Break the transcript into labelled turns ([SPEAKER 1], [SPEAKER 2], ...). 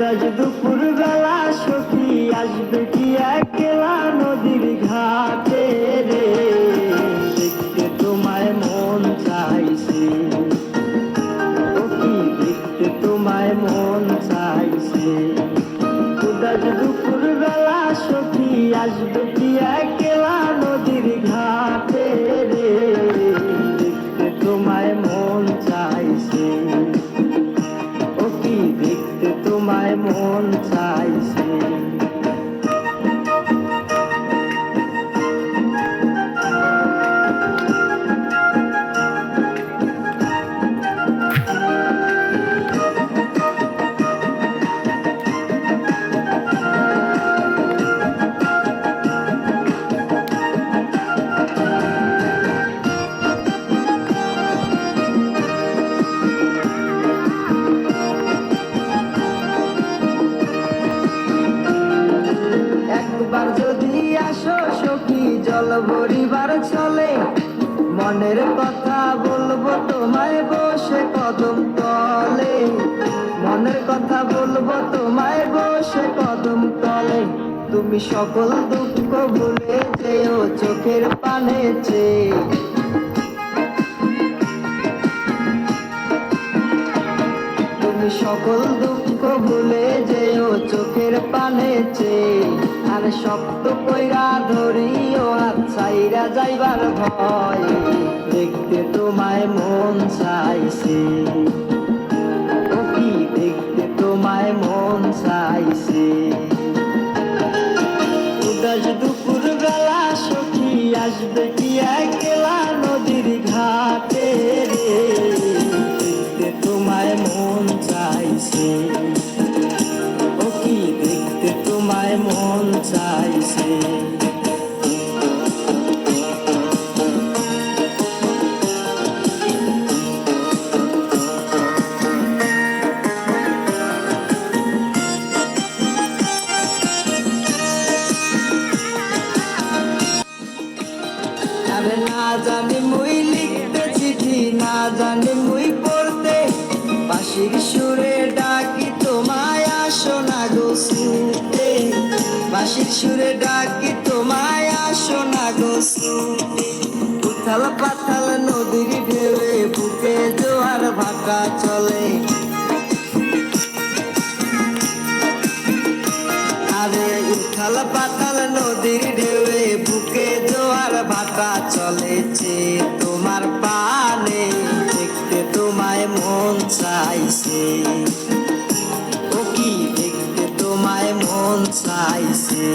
[SPEAKER 1] আজ দুপুর বেলা সখী আসবে কি একলা নদীর ঘাটে রে, দেখতে তোমায় মন চাইছে, ও কি দেখতে তোমায় মন চাইছে। আজ দুপুর বেলা সখী আসবে কি একলা নদীর ঘাটে রে, দেখতে তোমায় মন চাইছে, ও কি দেখতে তোমায় মন চাইছে। একবার যদি আসো সখী জল ভরিবার চলে, মনের কথা বলবো তোমায় বসে কদম তলে, মনের কথা বলবো তোমায় বসে কদম তলে। তুমি সকল দুঃখ ভুলে যেও চোখের পানে চেয়ে, তুমি সকল দুঃখ ভুলে যেও চোখের পানে চেয়ে। আর শক্ত কইরা ধরিও হাত ছাইরা যাইবার ভয়, দেখতে তোমায় মন চাইছে, ও কি দেখতে তোমায় মন চাইছে। আজ দুপুর বেলা সখী আসবে কি একলা নদীর ঘাটে রে, দেখতে তোমায় মন চাইছে, ও কি দেখতে তোমায় মন চাইছে। আরে না জানি মুই লিখতে চিঠি, না জানি মুই পড়তে, বাঁশির সুরে ডাকি তোমায় আসো না গো শুতে, বাঁশির সুরে ডাকি তোমায় আসো না গো শুতে। উথাল পাথাল নদীর ঢেউয়ে বুকে জোয়ার ভাটা চলে, আরে উথাল পাতাল নদীর ঢেউয়ে বুকে জোয়ার ভাটা চলেছে তোমার পানে, দেখতে তোমায় মন চাইছে, ও কি দেখতে তোমায় মন চাইছে।